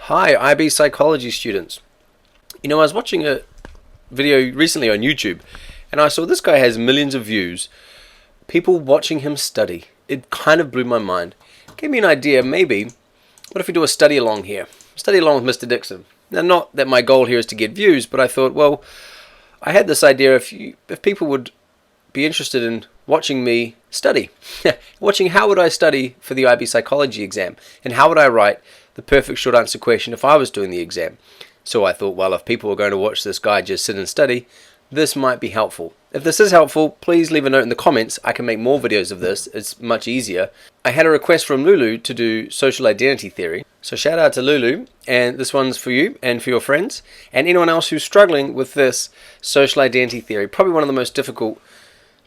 Hi, IB Psychology students. I was watching a video recently on YouTube and I saw this guy has millions of views. People watching him study. It kind of blew my mind. Gave me an idea, maybe, what if we do a study along here? Study along with Mr. Dixon. Now, not that my goal here is to get views, but I thought, well, I had this idea if people would be interested in watching me study. Watching how would I study for the IB Psychology exam, and how would I write the perfect short answer question if I was doing the exam. So I thought, well, if people are going to watch this guy just sit and study, this might be helpful. If this is helpful, please leave a note in the comments. I can make more videos of this. It's much easier. I had a request from Lulu to do social identity theory. So shout out to Lulu, and this one's for you and for your friends and anyone else who's struggling with this social identity theory. Probably one of the most difficult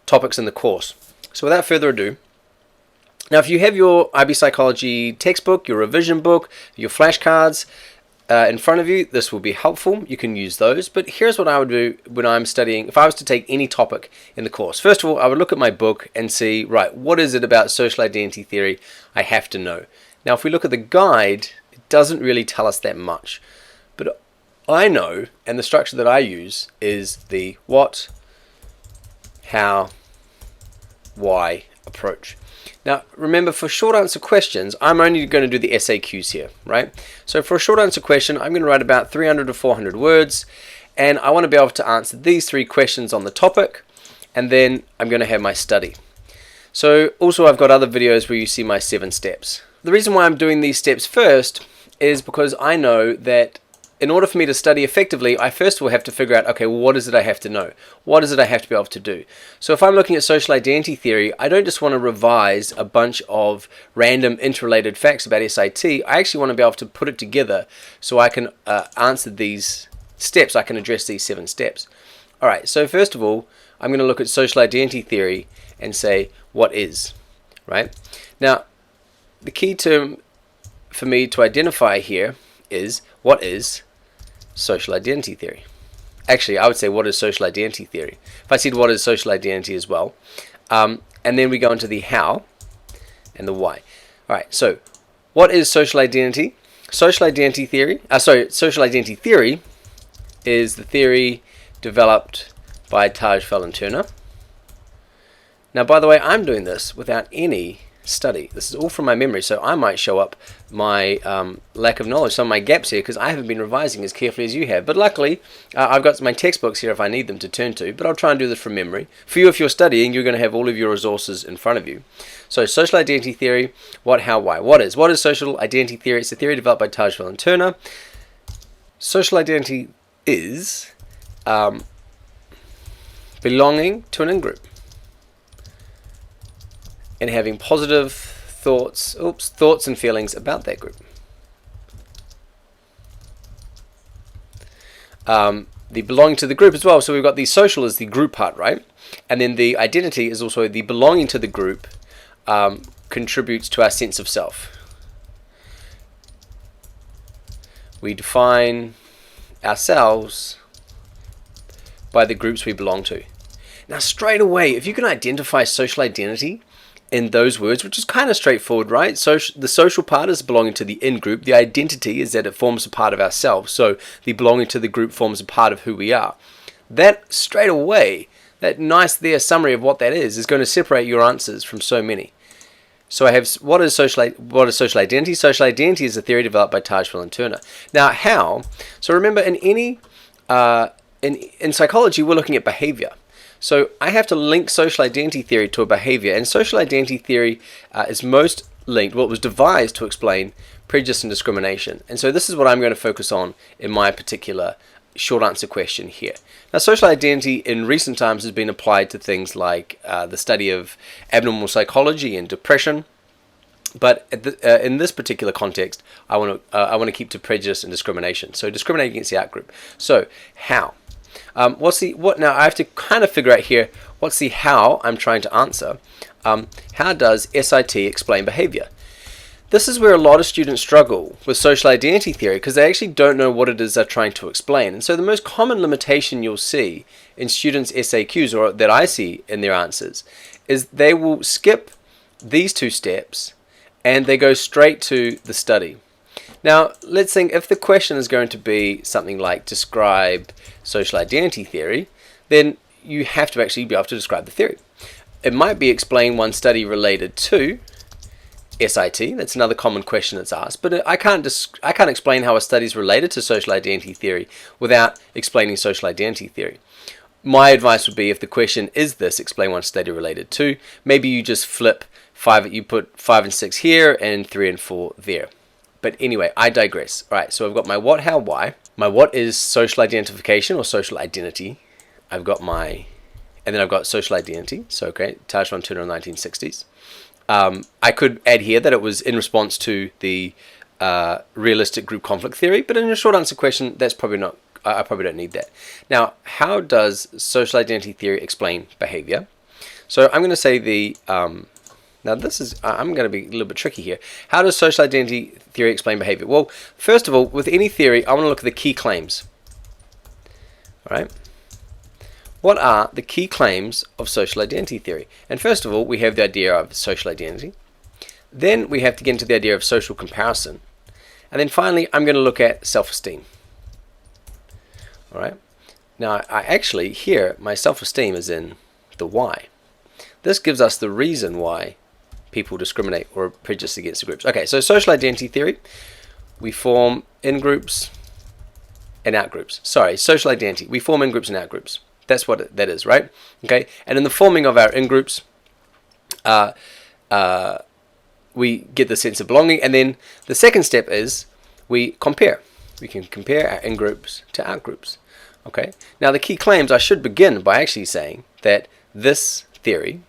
topics in the course. So without further ado, now if you have your IB Psychology textbook, your revision book, your flashcards in front of you, this will be helpful. You can use those. But here's what I would do when I'm studying, if I was to take any topic in the course. First of all, I would look at my book and see, right, what is it about social identity theory I have to know? Now if we look at the guide, it doesn't really tell us that much. But I know, and the structure that I use is the what, how, why approach. Now remember, for short answer questions, I'm only going to do the SAQs here, right? So for a short answer question, I'm going to write about 300 to 400 words, and I want to be able to answer these three questions on the topic, and then I'm going to have my study. So also I've got other videos where you see my 7 steps. The reason why I'm doing these steps first is because I know that in order for me to study effectively, I first of all have to figure out, okay, well, what is it I have to know? What is it I have to be able to do? So if I'm looking at social identity theory, I don't just want to revise a bunch of random interrelated facts about SIT. I actually want to be able to put it together so I can answer these steps. I can address these 7 steps. All right, so first of all, I'm going to look at social identity theory and say, what is, right? Now, the key term for me to identify here is, what is social identity theory? Actually, I would say, what is social identity theory? If I said what is social identity as well, and then we go into the how and the why. All right, so what is social identity? Social identity theory, social identity theory is the theory developed by Tajfel and Turner. Now, by the way, I'm doing this without any study. This is all from my memory, so I might show up my lack of knowledge, some of my gaps here, because I haven't been revising as carefully as you have. But luckily, I've got my textbooks here if I need them to turn to, but I'll try and do this from memory. For you, if you're studying, you're going to have all of your resources in front of you. So social identity theory, what, how, why. What is social identity theory? It's a theory developed by Tajfel and Turner. Social identity is belonging to an in-group and having positive thoughts and feelings about that group. The belonging to the group as well. So we've got the social as the group part, right? And then the identity is also the belonging to the group contributes to our sense of self. We define ourselves by the groups we belong to. Now straight away, if you can identify social identity in those words, which is kind of straightforward, right? So the social part is belonging to the in-group. The identity is that it forms a part of ourselves. So the belonging to the group forms a part of who we are. That straight away, that nice there summary of what that is going to separate your answers from so many. So I have, what is social identity? Social identity is a theory developed by Tajfel and Turner. Now how? So remember, in any in psychology, we're looking at behavior. So I have to link social identity theory to a behavior, and social identity theory is most linked, well, it was devised to explain prejudice and discrimination. And so this is what I'm going to focus on in my particular short answer question here. Now, social identity in recent times has been applied to things like the study of abnormal psychology and depression. But in this particular context, I want to keep to prejudice and discrimination. So discriminating against the outgroup. So how? Now I have to kind of figure out here, what's the how I'm trying to answer. How does SIT explain behavior? This is where a lot of students struggle with social identity theory, because they actually don't know what it is they're trying to explain. And so the most common limitation you'll see in students' SAQs, or that I see in their answers, is they will skip these 2 steps and they go straight to the study. Now, let's think if the question is going to be something like describe social identity theory, then you have to actually be able to describe the theory. It might be explain one study related to SIT. That's another common question that's asked, but I can't explain how a study is related to social identity theory without explaining social identity theory. My advice would be, if the question is this, explain one study related to, maybe you just flip you put 5 and 6 here and 3 and 4 there. But anyway, I digress. All right, so I've got my what, how, why. My what is social identification or social identity. I've got and then I've got social identity. So, okay, Taj van Turner in the 1960s. I could add here that it was in response to the realistic group conflict theory, but in a short answer question, that's probably not. I probably don't need that. Now, how does social identity theory explain behavior? So I'm going to say now this is, I'm going to be a little bit tricky here. How does social identity theory explain behavior? Well, first of all, with any theory, I want to look at the key claims. All right. What are the key claims of social identity theory? And first of all, we have the idea of social identity. Then we have to get into the idea of social comparison. And then finally, I'm going to look at self-esteem. All right. Now, here, my self-esteem is in the why. This gives us the reason why people discriminate or prejudice against the groups. Okay, so social identity theory, we form in-groups and out-groups. Sorry, social identity, we form in-groups and out-groups. That's what that is, right? Okay, and in the forming of our in-groups, we get the sense of belonging, and then the second step is we compare. We can compare our in-groups to out-groups. Okay, now the key claims, I should begin by actually saying that this theory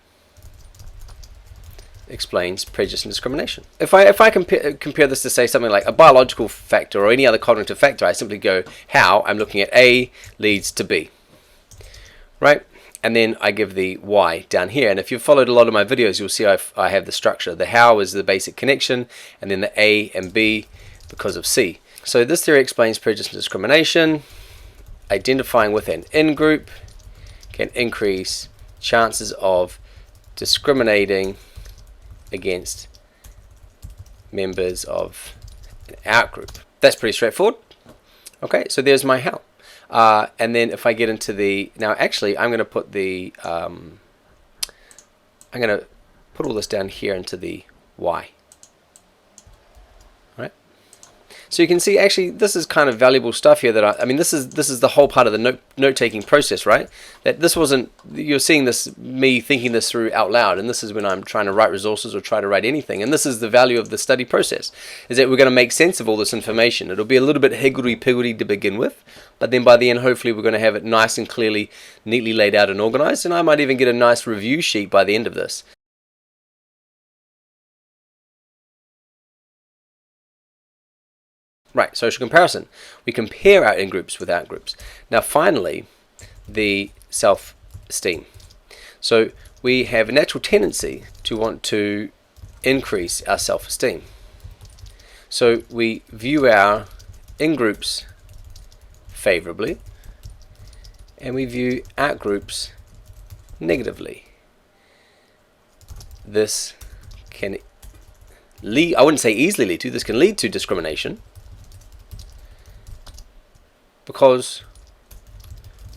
explains prejudice and discrimination. If I compare this to, say, something like a biological factor or any other cognitive factor, I simply go how. I'm looking at A leads to B, right? And then I give the why down here. And if you've followed a lot of my videos, you'll see I have the structure. The how is the basic connection, and then the A and B because of C. So this theory explains prejudice and discrimination. Identifying with an in-group can increase chances of discriminating against members of an out-group. That's pretty straightforward. Okay, so there's my how. And then if I get into now actually I'm going to put I'm going to put all this down here into the why. So you can see, actually, this is kind of valuable stuff here that I mean, this is the whole part of the note-taking process, right? That this wasn't, you're seeing this, me thinking this through out loud, and this is when I'm trying to write resources or try to write anything, and this is the value of the study process, is that we're going to make sense of all this information. It'll be a little bit higgledy-piggledy to begin with, but then by the end, hopefully, we're going to have it nice and clearly, neatly laid out and organized, and I might even get a nice review sheet by the end of this. Right, social comparison. We compare our in-groups with out-groups. Now finally, the self-esteem. So we have a natural tendency to want to increase our self-esteem. So we view our in-groups favorably, and we view out-groups negatively. This can lead, I wouldn't say easily lead to, this can lead to discrimination, because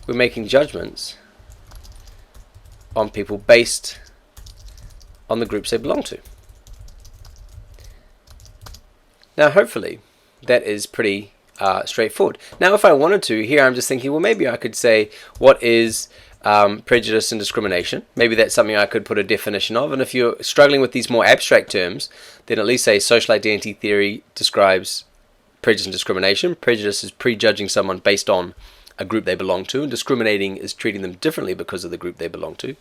we're making judgments on people based on the groups they belong to. Now hopefully that is pretty straightforward. Now if I wanted to, here I'm just thinking, well, maybe I could say what is prejudice and discrimination. Maybe that's something I could put a definition of, and if you're struggling with these more abstract terms, then at least say social identity theory describes prejudice and discrimination. Prejudice is prejudging someone based on a group they belong to, and discriminating is treating them differently because of the group they belong to.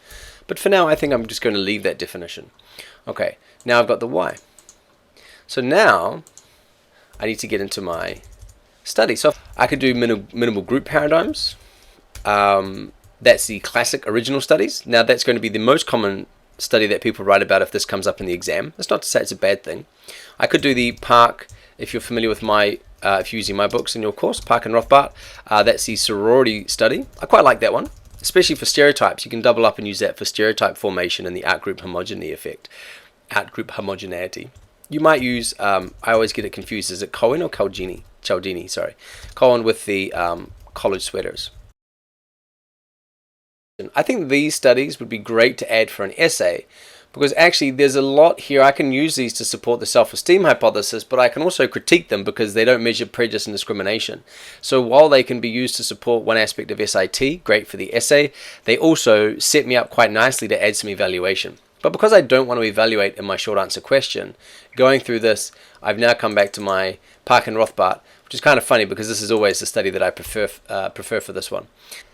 But for now, I think I'm just going to leave that definition. Okay, now I've got the why. So now I need to get into my study. So I could do minimal group paradigms. That's the classic original studies. Now that's going to be the most common study that people write about if this comes up in the exam. That's not to say it's a bad thing. I could do the Park. If you're familiar with if you're using my books in your course, Park and Rothbart, that's the sorority study. I quite like that one, especially for stereotypes. You can double up and use that for stereotype formation and the out-group homogeneity effect. Out-group homogeneity. you might use, I always get it confused, is it Cohen or Cialdini, sorry. Cohen with the college sweaters. I think these studies would be great to add for an essay, because actually there's a lot here. I can use these to support the self-esteem hypothesis, but I can also critique them because they don't measure prejudice and discrimination. So while they can be used to support one aspect of SIT, great for the essay, they also set me up quite nicely to add some evaluation. But because I don't want to evaluate in my short answer question, going through this, I've now come back to my Park and Rothbard, which is kind of funny because this is always the study that I prefer for this one.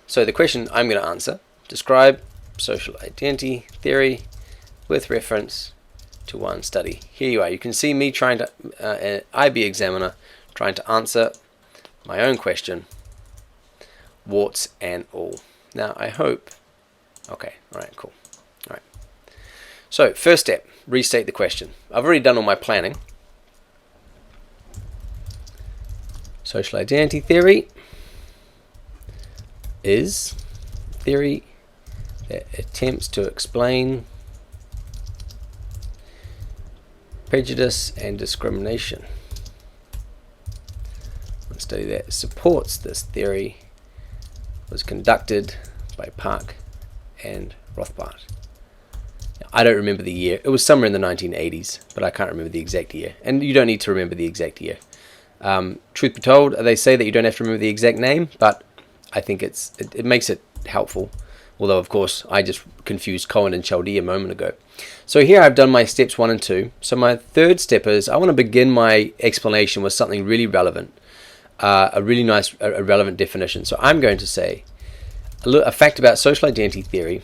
So the question I'm going to answer: describe social identity theory with reference to one study. Here you are. You can see me trying to, an IB examiner, trying to answer my own question, warts and all. Now I hope, okay, alright, cool. Alright. So first step, restate the question. I've already done all my planning. Social identity theory is theory that attempts to explain prejudice and discrimination. One study that supports this theory was conducted by Park and Rothbard. Now, I don't remember the year. It was somewhere in the 1980s, but I can't remember the exact year. And you don't need to remember the exact year. Truth be told, they say that you don't have to remember the exact name, but I think it makes it helpful. Although, of course, I just confused Cohen and Cialdini a moment ago. So here I've done my steps 1 and 2. So my third step is I want to begin my explanation with something really relevant, a really nice, a relevant definition. So I'm going to say a fact about social identity theory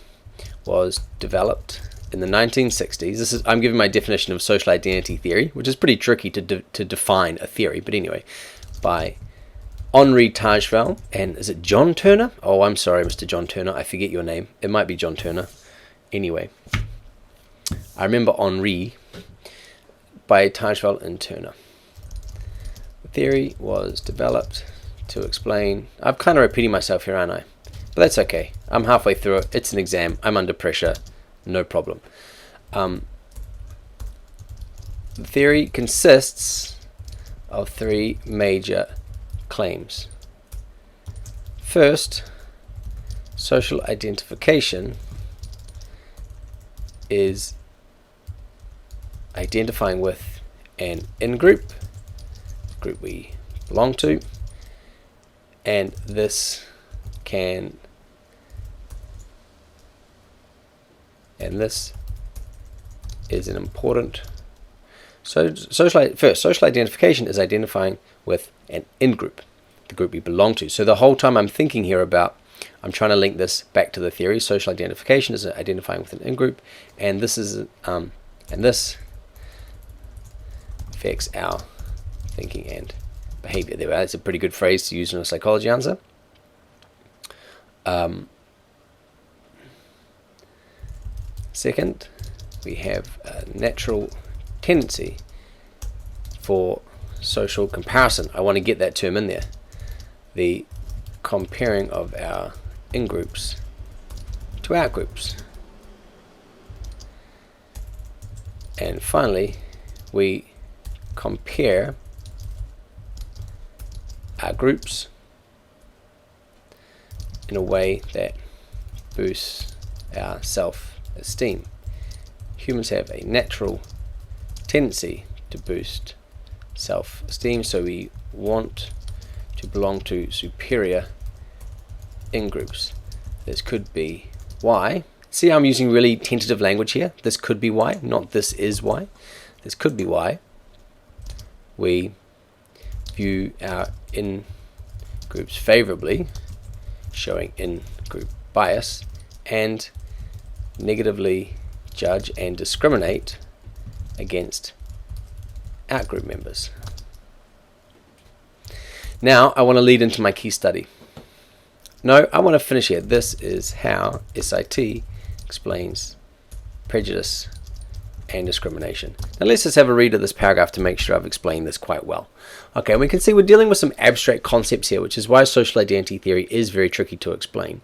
was developed in the 1960s. I'm giving my definition of social identity theory, which is pretty tricky to define a theory. But anyway, by Henri Tajfel, and is it John Turner? Oh, I'm sorry, Mr. John Turner. I forget your name. It might be John Turner. Anyway, I remember Henri by Tajfel and Turner. The theory was developed to explain. I'm kind of repeating myself here, aren't I? But that's okay. I'm halfway through it. It's an exam. I'm under pressure. No problem. The theory consists of 3 major claims. First, social identification is identifying with an in-group, group we belong to, and this is an important. So social identification is identifying with an in-group, the group we belong to. So the whole time I'm thinking here about, I'm trying to link this back to the theory. Social identification is identifying with an in-group, and this is and this affects our thinking and behavior. There, that's a pretty good phrase to use in a psychology answer. Second, we have a natural tendency for social comparison. I want to get that term in there. The comparing of our in-groups to out-groups. And finally, we compare our groups in a way that boosts our self-esteem. Humans have a natural tendency to boost self-esteem, so we want to belong to superior in-groups. This could be why. See how I'm using really tentative language here? This could be why, not this is why. This could be why we view our in-groups favorably, showing in-group bias, and negatively judge and discriminate against out-group members. Now I want to lead into my key study. No, I want to finish here. This is how SIT explains prejudice and discrimination. Now let's just have a read of this paragraph to make sure I've explained this quite well. Okay, we can see we're dealing with some abstract concepts here, which is why social identity theory is very tricky to explain.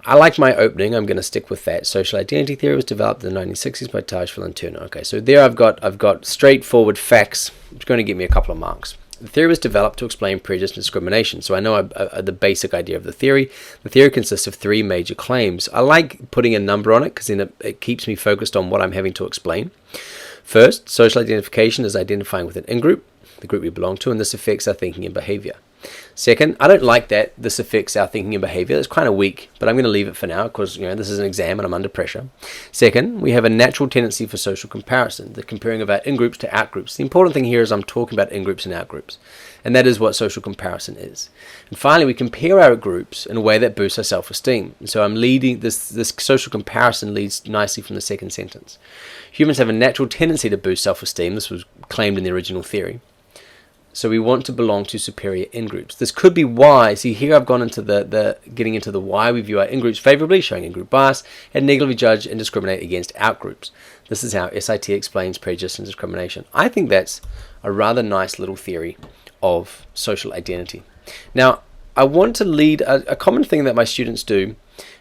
I like my opening. I'm going to stick with that. Social identity theory was developed in the 1960s by Tajfel and Turner. Okay, so there I've got straightforward facts. It's going to give me a couple of marks. The theory was developed to explain prejudice and discrimination. So I know the basic idea of the theory. The theory consists of 3 major claims. I like putting a number on it because then it keeps me focused on what I'm having to explain. First, social identification is identifying with an in-group, the group we belong to, and this affects our thinking and behavior. Second, I don't like that this affects our thinking and behavior. It's kind of weak, but I'm going to leave it for now because this is an exam and I'm under pressure. Second, we have a natural tendency for social comparison, the comparing of our in-groups to out-groups. The important thing here is I'm talking about in-groups and out-groups, and that is what social comparison is. And finally, we compare our groups in a way that boosts our self-esteem. And so I'm leading this social comparison leads nicely from the second sentence. Humans have a natural tendency to boost self-esteem. This was claimed in the original theory. So we want to belong to superior in-groups. This could be why. See, here I've gone into getting into the why we view our in-groups favorably, showing in-group bias, and negatively judge and discriminate against out-groups. This is how SIT explains prejudice and discrimination. I think that's a rather nice little theory of social identity. Now, I want to lead a common thing that my students do,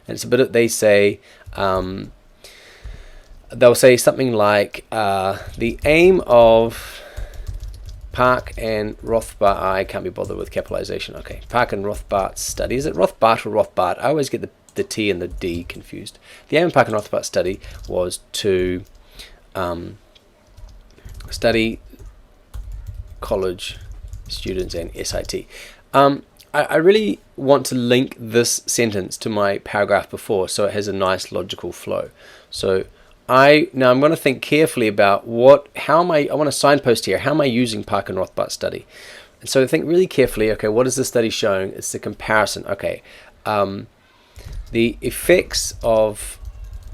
and it's a bit of, they say, they'll say something like, the aim of Park and Rothbard, I can't be bothered with capitalization. Okay, Park and Rothbard's study. Is it Rothbard or Rothbard? I always get the T and the D confused. The aim of Park and Rothbard's study was to study college students and SIT. I really want to link this sentence to my paragraph before so it has a nice logical flow. So now I'm going to think carefully about I want to signpost here, how am I using Park and Rothbard's study? And so think really carefully, okay, what is the study showing? It's the comparison, okay. The effects of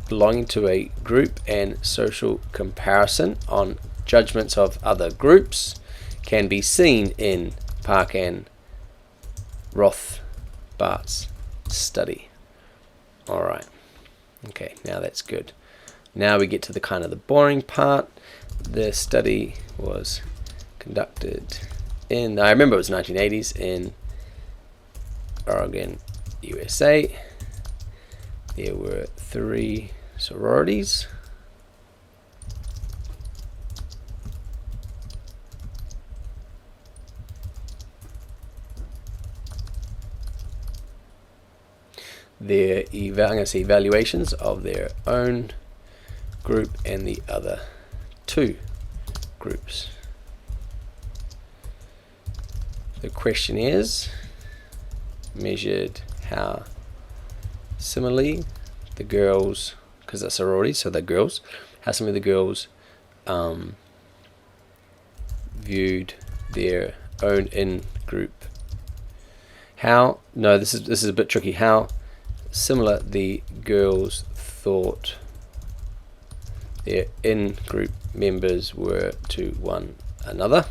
belonging to a group and social comparison on judgments of other groups can be seen in Park and Rothbard's study. All right, okay, now that's good. Now we get to the kind of the boring part. The study was conducted I remember it was 1980s in Oregon, USA. There were 3 sororities. Their evaluations of their own group and the other 2 groups. The question is, measured how similarly the girls, because they're sororities, so they're girls, how similarly the girls viewed their own in-group. This is a bit tricky. How similar the girls thought their in-group members were to one another.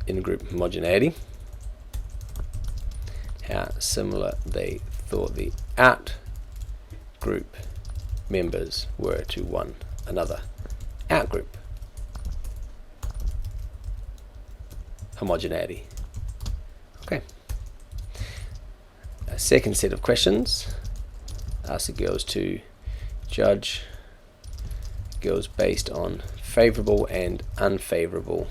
In-group homogeneity. How similar they thought the out-group members were to one another. Out-group homogeneity. Okay. A second set of questions. Ask the girls to judge girls based on favorable and unfavorable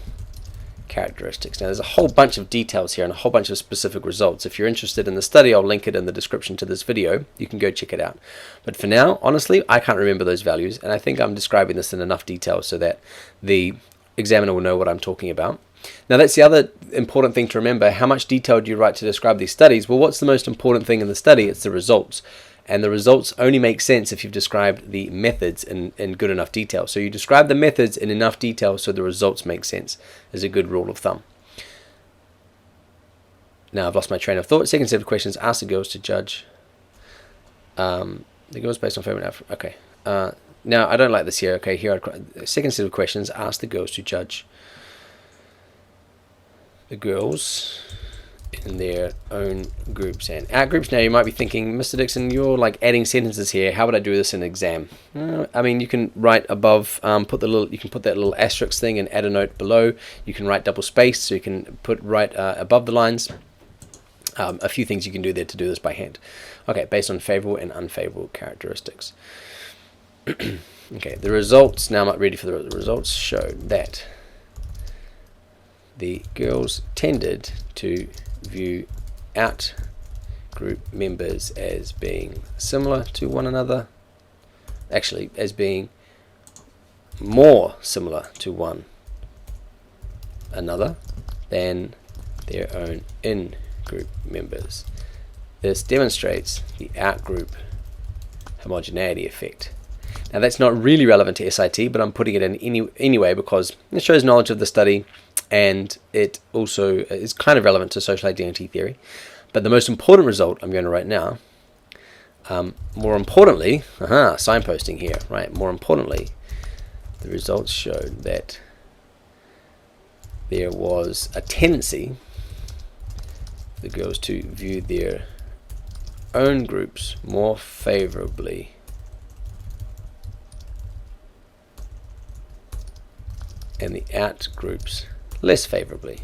characteristics. Now there's a whole bunch of details here and a whole bunch of specific results. If you're interested in the study, I'll link it in the description to this video. You can go check it out. But for now, honestly, I can't remember those values, and I think I'm describing this in enough detail so that the examiner will know what I'm talking about. Now that's the other important thing to remember. How much detail do you write to describe these studies? Well, what's the most important thing in the study? It's the results. And the results only make sense if you've described the methods in good enough detail. So you describe the methods in enough detail so the results make sense, is a good rule of thumb. Now I've lost my train of thought. Second set of questions, ask the girls to judge. The girls based on favorite. Okay. Now I don't like this here. Okay, here, second set of questions, ask the girls to judge the girls in their own groups and out groups. Now you might be thinking, Mr. Dixon, you're like adding sentences here. How would I do this in an exam? I mean, you can write above, you can put that little asterisk thing and add a note below. You can write double space, so you can write above the lines. A few things you can do there to do this by hand. Okay, based on favorable and unfavorable characteristics. Okay, the results, now I'm not ready for the results, show that the girls tended to view out group members as being similar to one another, actually as being more similar to one another than their own in-group members. This demonstrates the out-group homogeneity effect. Now that's not really relevant to SIT, but I'm putting it in anyway because it shows knowledge of the study, and it also is kind of relevant to social identity theory. But the most important result I'm going to write now, more importantly, signposting here, right? More importantly, the results showed that there was a tendency for the girls to view their own groups more favorably and the out groups less favorably.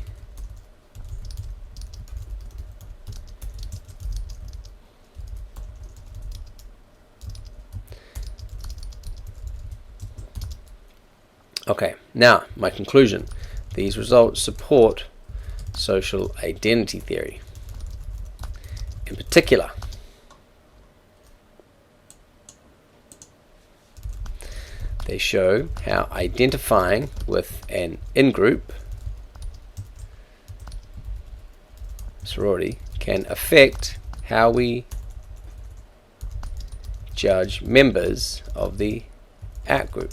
Okay, now my conclusion. These results support social identity theory. In particular, they show how identifying with an in-group sorority can affect how we judge members of the out-group.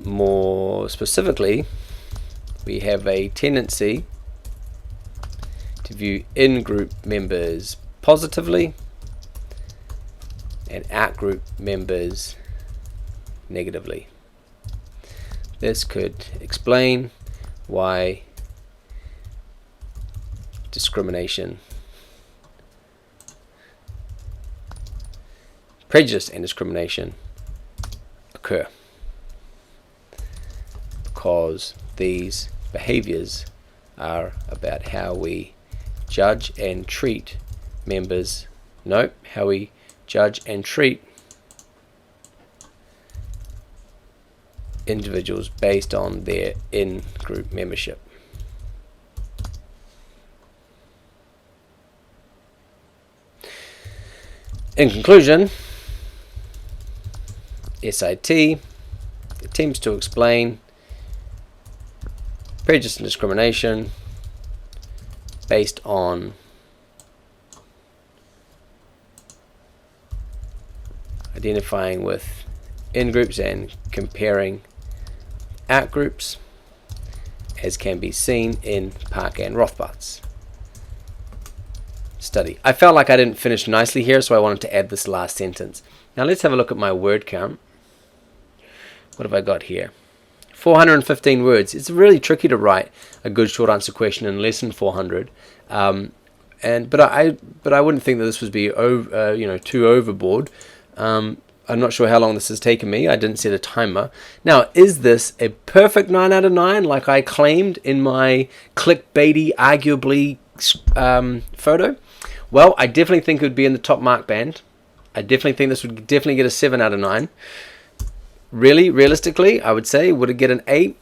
More specifically, we have a tendency to view in-group members positively and out-group members negatively. This could explain why discrimination, prejudice and discrimination occur, because these behaviors are about how we judge and treat members, how we judge and treat individuals based on their in-group membership. In conclusion, SIT attempts to explain prejudice and discrimination based on identifying with in-groups and comparing out-groups, as can be seen in Park and Rothbard's study. I felt like I didn't finish nicely here, so I wanted to add this last sentence. Now let's have a look at my word count. What have I got here? 415 words. It's really tricky to write a good short answer question in less than 400. But I wouldn't think that this would be too overboard. I'm not sure how long this has taken me. I didn't set a timer. Now, is this a perfect 9 out of 9 like I claimed in my clickbaity, arguably photo? Well, I definitely think it would be in the top mark band. I definitely think this would definitely get a 7 out of 9. Really, realistically, I would say, would it get an 8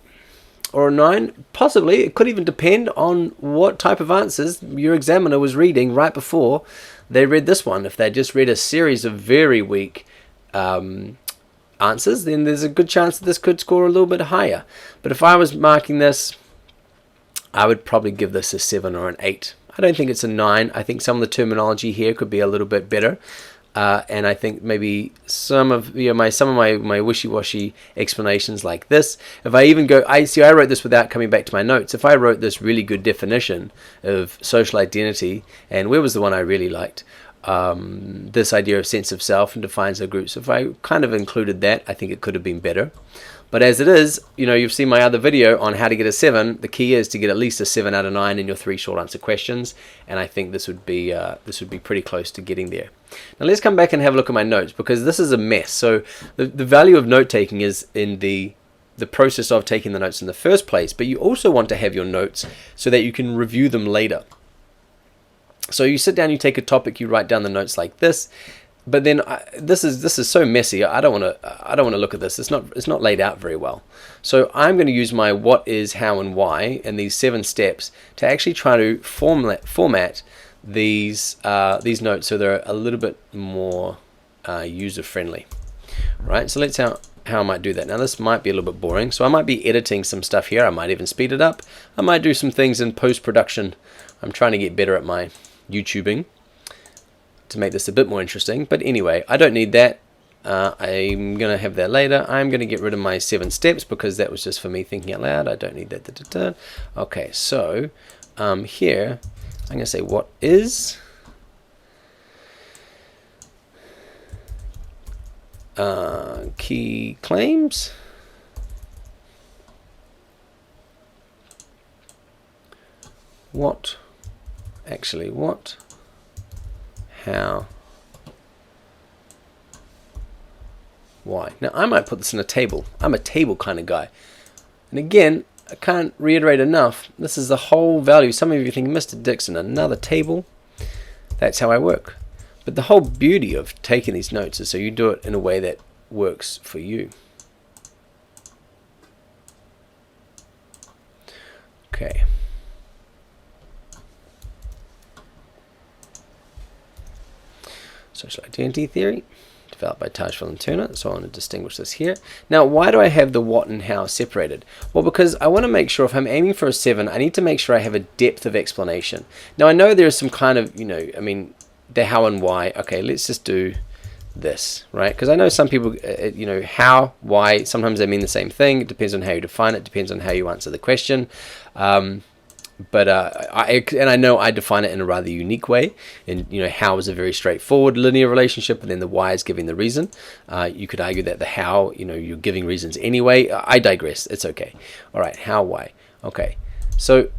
or a 9? Possibly. It could even depend on what type of answers your examiner was reading right before they read this one. If they just read a series of very weak answers, then there's a good chance that this could score a little bit higher. But if I was marking this, I would probably give this a 7 or an 8. I don't think it's a 9. I think some of the terminology here could be a little bit better. And I think maybe some of my wishy-washy explanations like this. If I even go, I wrote this without coming back to my notes. If I wrote this really good definition of social identity, and where was the one I really liked? this idea of sense of self and defines the groups. If I kind of included that, I think it could have been better. But as it is, you know, you've seen my other video on how to get a 7. The key is to get at least a 7 out of 9 in your 3 short answer questions, and I think this would be pretty close to getting there. Now let's come back and have a look at my notes, because this is a mess. So the value of note taking is in the process of taking the notes in the first place, but you also want to have your notes so that you can review them later. So you sit down, you take a topic, you write down the notes like this. But then this is so messy. I don't want to look at this. It's not laid out very well. So I'm going to use my what, is, how, and why, and these 7 steps to actually try to format these notes so they're a little bit more user friendly. Right. So let's how I might do that. Now this might be a little bit boring. So I might be editing some stuff here. I might even speed it up. I might do some things in post production. I'm trying to get better at my YouTubing to make this a bit more interesting. But anyway, I don't need that. I'm going to have that later. I'm going to get rid of my 7 steps because that was just for me thinking out loud. I don't need that. Okay, so here I'm going to say what is key claims. What, how, why. Now I might put this in a table. I'm a table kind of guy. And again, I can't reiterate enough, this is the whole value. Some of you think, Mr. Dixon, another table? That's how I work. But the whole beauty of taking these notes is so you do it in a way that works for you. Okay. Social identity theory, developed by Tajfel and Turner. So I want to distinguish this here. Now, why do I have the what and how separated? Well, because I want to make sure if I'm aiming for a 7, I need to make sure I have a depth of explanation. Now, I know there's some kind of, the how and why. Okay, let's just do this, right? Because I know some people, how, why, sometimes they mean the same thing. It depends on how you define it, depends on how you answer the question. But I know I define it in a rather unique way. And how is a very straightforward linear relationship, and then the why is giving the reason. You could argue that the how, you're giving reasons anyway. I digress. It's okay. All right, how, why. Okay. So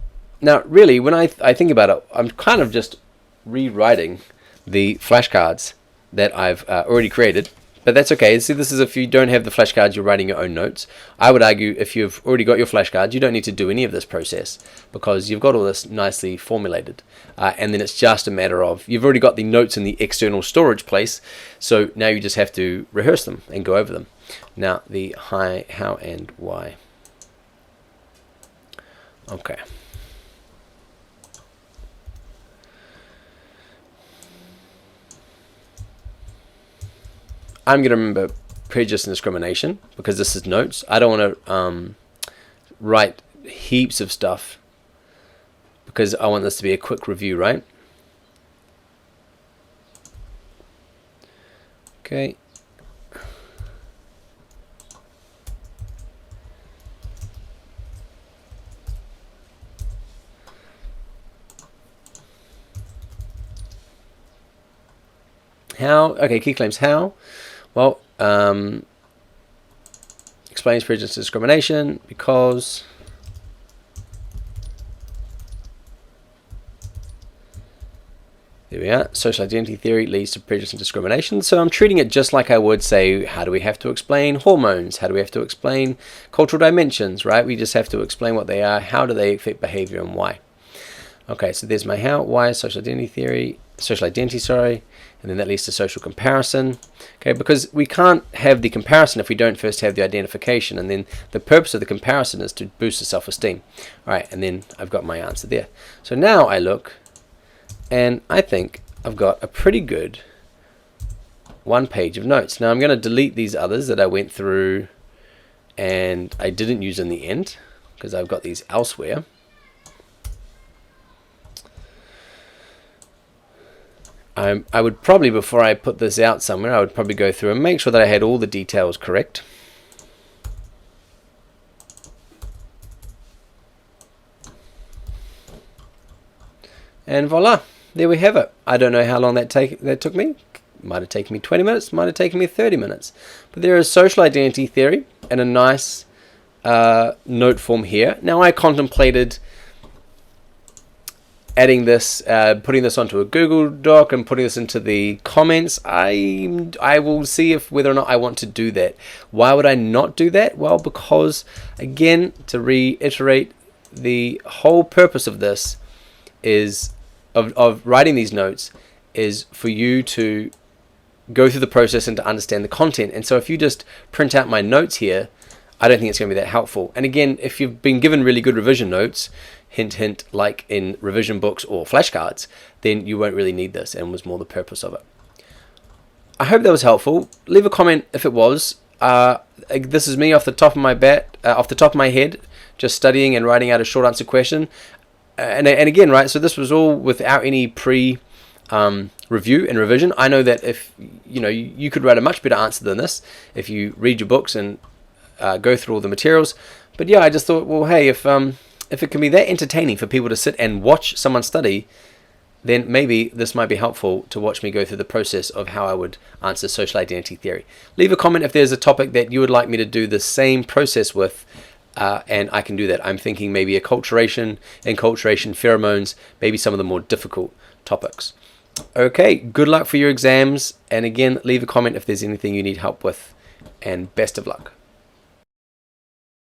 now, really, when I think about it, I'm kind of just rewriting the flashcards that I've already created. But that's okay. See, this is if you don't have the flashcards, you're writing your own notes. I would argue if you've already got your flashcards, you don't need to do any of this process because you've got all this nicely formulated. And then it's just a matter of, you've already got the notes in the external storage place, so now you just have to rehearse them and go over them. Now, the how, and why. Okay. I'm going to remember prejudice and discrimination because this is notes. I don't want to write heaps of stuff because I want this to be a quick review, right? Okay. How? Okay, key claims. How? Well, explains prejudice and discrimination because there we are. Social identity theory leads to prejudice and discrimination. So I'm treating it just like I would say, how do we have to explain hormones? How do we have to explain cultural dimensions, right? We just have to explain what they are, how do they affect behavior, and why. Okay, so there's my how, why, social identity, and then that leads to social comparison. Okay, because we can't have the comparison if we don't first have the identification, and then the purpose of the comparison is to boost the self-esteem. All right, and then I've got my answer there. So now I look, and I think I've got a pretty good 1 page of notes. Now I'm going to delete these others that I went through and I didn't use in the end because I've got these elsewhere. I would probably, before I put this out somewhere, I would probably go through and make sure that I had all the details correct. And voila, there we have it. I don't know how long that took me. Might have taken me 20 minutes, might have taken me 30 minutes. But there is social identity theory and a nice note form here. Now I contemplated adding this, putting this onto a Google Doc and putting this into the comments. I will see whether or not I want to do that. Why would I not do that? Well, because again, to reiterate, the whole purpose of this is of writing these notes is for you to go through the process and to understand the content. And so if you just print out my notes here, I don't think it's going to be that helpful. And again, if you've been given really good revision notes, hint hint, like in revision books or flashcards, then you won't really need this, and was more the purpose of it. I hope that was helpful. Leave a comment if it was. This is me off the top of my head, just studying and writing out a short answer question. And again, right, so this was all without any review and revision. I know that if you could write a much better answer than this if you read your books and go through all the materials. But yeah, I just thought, well, hey, if it can be that entertaining for people to sit and watch someone study, then maybe this might be helpful to watch me go through the process of how I would answer social identity theory. Leave a comment if there's a topic that you would like me to do the same process with, and I can do that. I'm thinking maybe acculturation, enculturation, pheromones, maybe some of the more difficult topics. Okay, good luck for your exams, and again, leave a comment if there's anything you need help with, and best of luck.